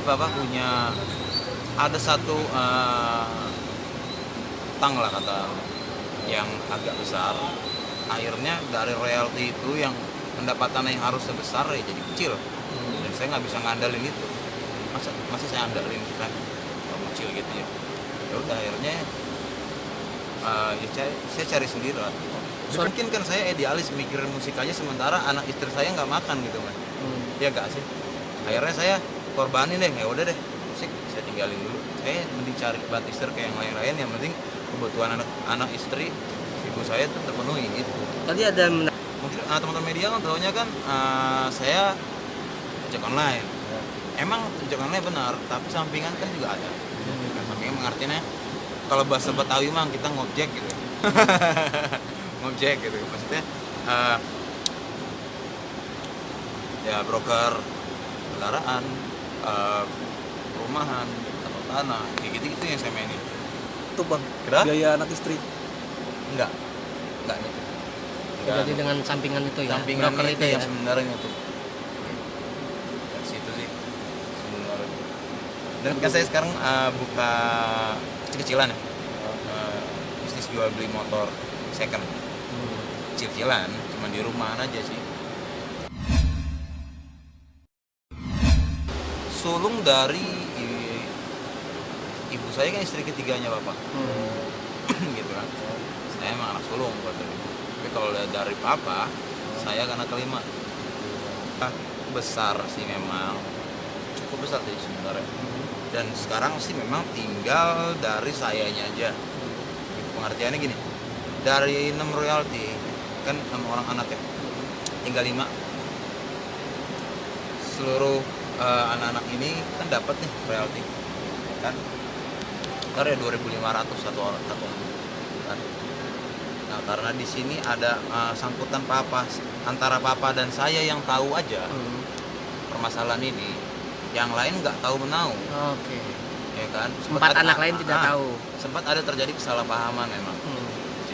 papa punya ada satu utang lah kata yang agak besar. Akhirnya dari royalti itu yang pendapatan yang harus sebesar ya jadi kecil, dan saya nggak bisa ngandalin itu. Masa saya andalin kan kecil gitu ya. Ya udah akhirnya saya cari sendiri lah. Mungkin kan saya idealis mikirin musik aja sementara anak istri saya nggak makan gitu kan. Ya gak sih. Akhirnya saya korbanin deh, ya udah deh musik saya tinggalin dulu. Saya mending cari batister kayak yang lain-lain, yang penting kebutuhan anak istri ibu saya tuh terpenuhi gitu. Tadi ada Mungkin teman-teman media kan taunya kan saya ojek online. Emang ojek online benar, tapi sampingan kan juga ada. Kan sampingan mengartinya kalau bahasa Betawi mah kita ngojek gitu. Ngojek gitu. Maksudnya ya broker kendaraan, perumahan atau tanah, kayak gitu yang saya mainin. tuh bang, Kira? biaya anak istri. Enggak gitu. Jadi dengan sampingan itu ya, Sampingan broker itu itu yang ya. sebenarnya tuh. Dari situ sih sebenarnya. Dan kan saya sekarang buka kecil-kecilan ya. Bisnis jual beli motor second. Kecil-kecilan, cuma di rumahan aja sih. Sulung dari ibu saya kan istri ketiganya bapak. Gitu kan. Saya emang anak sulung tapi kalau dari papa saya karena kelima. Besar sih memang, cukup besar sih sebenarnya. Dan sekarang sih memang tinggal dari sayanya aja gitu. Pengertiannya gini, dari 6 royalti kan 6 orang anak ya, tinggal 5. Seluruh anak-anak ini kan dapat nih royalti kan, ntar ya 2.500 satu orang kan. Nah karena di sini ada sangkutan papa, antara papa dan saya yang tahu aja permasalahan ini, yang lain nggak tahu menau. Oke. Ya kan. Empat anak lain tidak tahu. Sempat ada terjadi kesalahpahaman memang.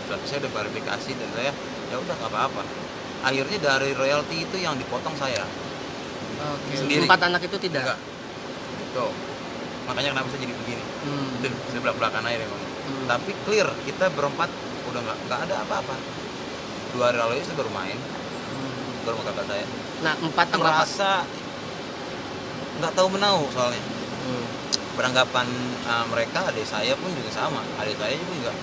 Tapi saya udah verifikasi dan saya ya udah nggak apa-apa. Akhirnya dari royalti itu yang dipotong saya. Oke. Sendiri. 4 anak itu tidak. Enggak. Gitu. Makanya kenapa saya jadi begini. Tuh, saya belak-belakan aja deh ngomong. Tapi clear, kita berempat udah nggak ada apa-apa. 2 hari lalu saya baru main ke rumah kakak saya. Nah, 4 merasa nggak tahu menau soalnya. Beranggapan mereka, adik saya pun juga sama. Adik saya juga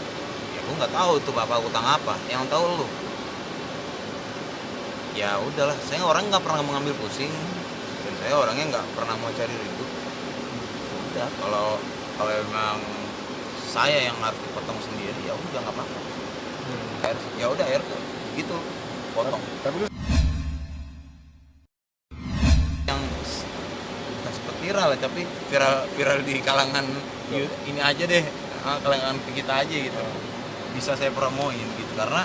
ya gue nggak tahu tuh bapak utang apa, yang tahu lu. Ya udahlah, saya orang nggak pernah mengambil pusing dan saya orangnya nggak pernah mau cari ribut. Udah, kalau memang saya yang harus dipotong sendiri ya udah nggak apa-apa. Ya udah air gitu potong. Tapi yang bukan sempat viral ya, tapi viral di kalangan ini aja deh, kalangan kita aja gitu. Bisa saya promoin gitu karena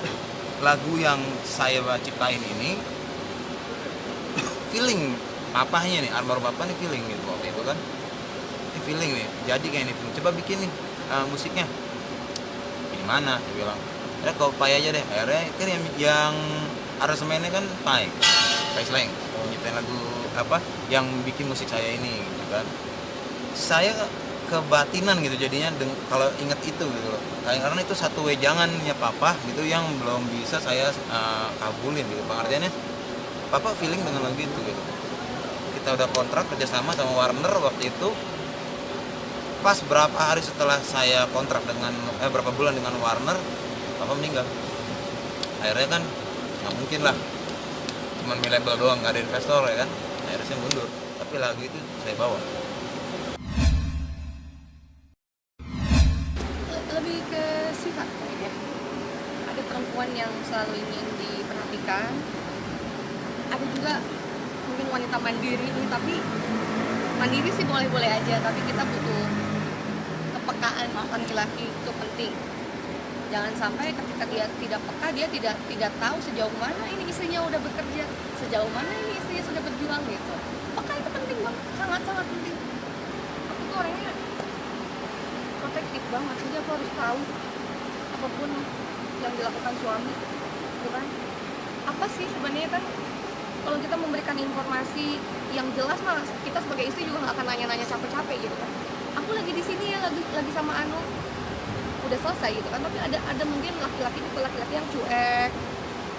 lagu yang saya ciptain ini feeling papahnya nih, almarhum bapak nih feeling gitu waktu itu kan. Ini feeling nih, jadi kayak ini coba bikin nih musiknya. Gimana? Dia bilang, "Ya kau Pai aja deh." Akhirnya kan yang aransemennya kan Pai Slang. Nyiptain lagu apa yang bikin musik saya ini gitu kan. Saya kebatinan gitu jadinya kalau inget itu gitu loh. Karena itu satu wejangannya papa gitu yang belum bisa saya kabulin gitu. Pengertiannya papa feeling dengan lagu itu gitu. Kita udah kontrak kerjasama sama Warner waktu itu. Pas berapa hari setelah saya kontrak dengan berapa bulan dengan Warner, papa meninggal. Akhirnya kan nggak mungkin lah, cuman label doang, nggak ada investor ya kan. Akhirnya saya mundur, tapi lagu itu saya bawa. Lebih ke sifat ya. Ada perempuan yang selalu ingin diperhatikan, ada juga mungkin wanita mandiri nih, tapi mandiri sih boleh-boleh aja, tapi kita butuh kepekaan laki-laki, itu penting. Jangan sampai ketika dia tidak peka, dia tidak tahu sejauh mana ini istrinya udah bekerja, sejauh mana ini istrinya sudah berjuang gitu. Peka itu penting banget, sangat-sangat penting. Aku tuh orangnya protektif banget, jadi aku harus tahu apapun yang dilakukan suami, gitu kan. Apa sih sebenarnya kan kalau kita memberikan informasi yang jelas mah kita sebagai istri juga nggak akan nanya-nanya capek-capek gitu kan. Aku lagi di sini ya, lagi sama Anu, udah selesai gitu kan. Tapi ada mungkin laki-laki yang cuek,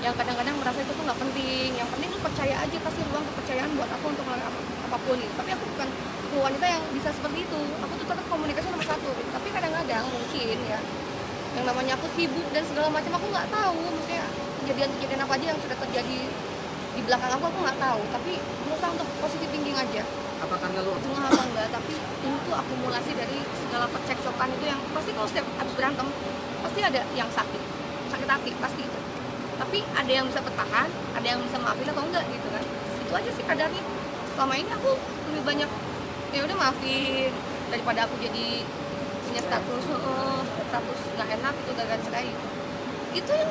yang kadang-kadang merasa itu tuh nggak penting. Yang penting lu percaya aja, kasih ruang kepercayaan buat aku untuk melakukan apapun gitu. Tapi aku bukan wanita yang bisa seperti itu. Aku tuh tetap komunikasi nomor satu gitu. Tapi kadang-kadang mungkin ya yang namanya aku sibuk dan segala macam, aku nggak tahu maksudnya kejadian-kejadian apa aja yang sudah terjadi di belakang aku nggak tahu. Tapi berusaha untuk positive thinking aja. Apa karena lu Cuma apa enggak, tapi ini tuh akumulasi dari segala percekcokan itu yang pasti kalau setiap habis berantem pasti ada yang sakit hati pasti itu. Tapi ada yang bisa bertahan, ada yang bisa maafin atau enggak gitu kan. Itu aja sih kadarnya. Selama ini aku lebih banyak ya udah maafin daripada aku jadi punya status nggak enak itu gagal cerai. Itu yang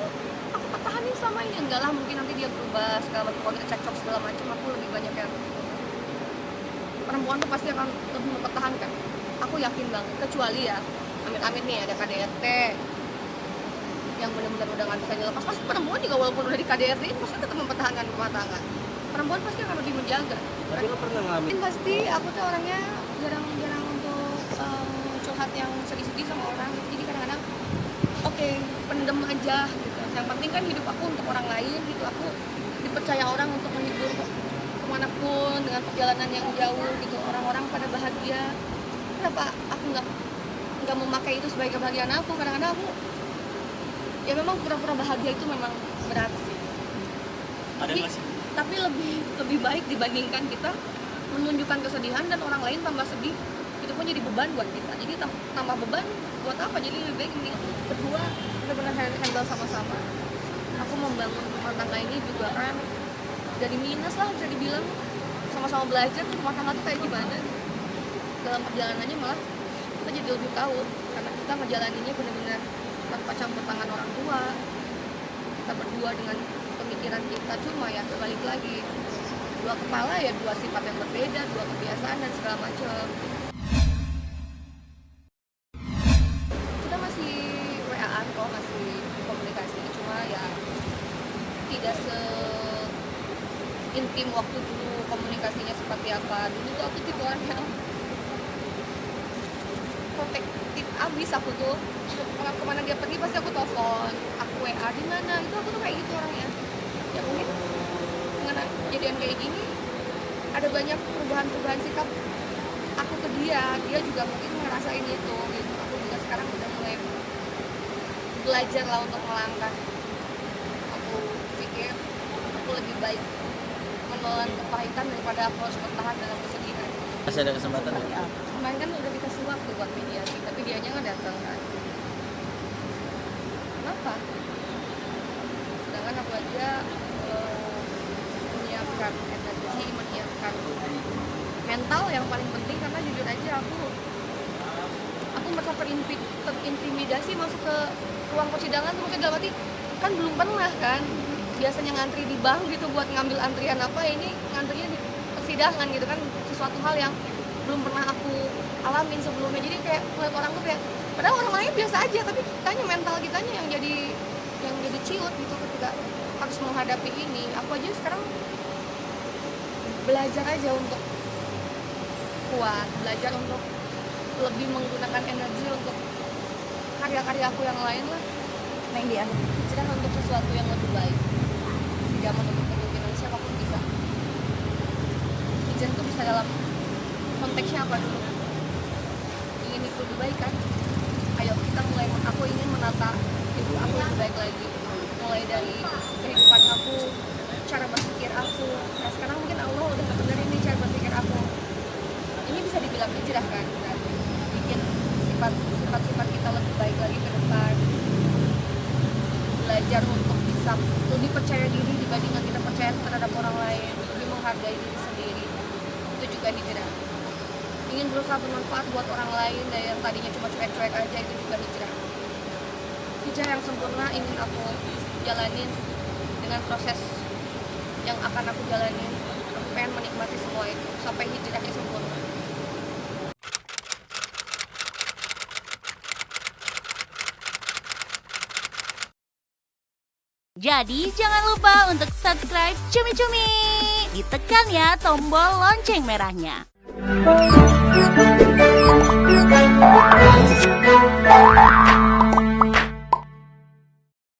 aku pertahanin selama ini. Enggak lah, mungkin nanti dia berubah segala macam, kalau kita cekcok segala macam, aku lebih banyak yang perempuan tuh pasti akan lebih mempertahankan. Aku yakin banget, kecuali ya amit-amit nih ada KDRT yang benar-benar udah nggak bisa dilepas. Pasti perempuan juga walaupun udah di KDRT pasti tetap mempertahankan rumah tangga. Perempuan pasti akan lebih menjaga. tapi lu pernah ngalamin Pasti aku tuh orangnya jarang untuk curhat yang sedih-sedih sama orang gitu. Jadi kadang-kadang oke, pendem aja gitu. Yang penting kan hidup aku untuk orang lain gitu. Aku dipercaya orang untuk menghibur kemanapun dengan perjalanan yang jauh gitu. Orang-orang pada bahagia. Kenapa aku nggak memakai itu sebagai kebahagiaan aku? Kadang-kadang aku ya memang pura-pura bahagia itu memang berat sih. Tapi lebih baik dibandingkan kita menunjukkan kesedihan dan orang lain tambah sedih. Itu pun jadi beban buat kita. Jadi tambah beban buat apa? Jadi lebih baik ini berdua benar-benar handle sama-sama. Aku membangun rumah tangga ini juga kan dari minus lah bisa dibilang, sama-sama belajar rumah tangga tuh kayak gimana. Dalam perjalanannya malah kita jadi lebih tahu karena kita ngejalaninnya benar-benar tanpa campur tangan orang tua. Kita berdua dengan pemikiran kita, cuma ya balik lagi dua kepala ya, dua sifat yang berbeda, dua kebiasaan dan segala macam. Kita masih WA-an kok, masih komunikasi, cuma ya tidak intim waktu dulu. Komunikasinya seperti apa dulu tuh aku tipe orang yang protektif abis. Aku tuh kemana dia pergi pasti aku telepon, aku WA di mana, itu aku tuh kayak gitu orangnya. Ya mungkin dengan kejadian kayak gini ada banyak perubahan sikap aku ke dia juga mungkin ngerasain itu gitu. Aku juga sekarang udah mulai belajar lah untuk melangkah. Aku pikir aku lebih baik menelan kepahitan daripada aku harus bertahan dalam kesedihan. masih ada kesempatan? Kemarin kan udah dikasih waktu buat mediasi, tapi dianya nggak datang kan. Kenapa? Sedangkan aku aja menyiapkan energi, menyiapkan mental yang paling penting, karena jujur aja aku merasa terintimidasi masuk ke ruang persidangan tuh. Mungkin dalam arti kan belum pernah kan, biasanya ngantri di bank gitu buat ngambil antrian apa, ini ngantrinya di persidangan gitu kan, sesuatu hal yang belum pernah aku alamin sebelumnya. Jadi kayak ngeliat orang tuh kayak, padahal orang lain biasa aja, tapi kitanya, mental kitanya yang jadi ciut gitu ketika harus menghadapi ini. Aku aja sekarang belajar aja untuk kuat, belajar untuk lebih menggunakan energi untuk karya-karya aku yang lain lah. Nah ini hijrah untuk sesuatu yang lebih baik. Tidak menutup kemungkinan siapapun bisa. Hijrah itu bisa dalam konteksnya apa dulu? Ingin itu lebih baik kan? Ayo kita mulai, aku ingin menata hidup aku lebih baik lagi. Mulai dari kehidupan aku, cara berpikir aku. Nah sekarang mungkin Allah udah ngebenerin nih cara berpikir aku. Ini bisa dibilang hijrah kan? Berarti bikin sifat-sifat kita lebih baik lagi ke depan. Belajar untuk bisa lebih percaya diri dibandingkan kita percaya terhadap orang lain, lebih menghargai diri sendiri. Itu juga hijrah. Ingin berusaha bermanfaat buat orang lain dan yang tadinya cuma cuek-cuek aja, itu juga hijrah. Hijrah yang sempurna ingin aku jalanin dengan proses yang akan aku jalanin. Aku pengen menikmati semua itu sampai hijrahnya sempurna. Jadi jangan lupa untuk subscribe Cumi Cumi. Ditekan ya tombol lonceng merahnya.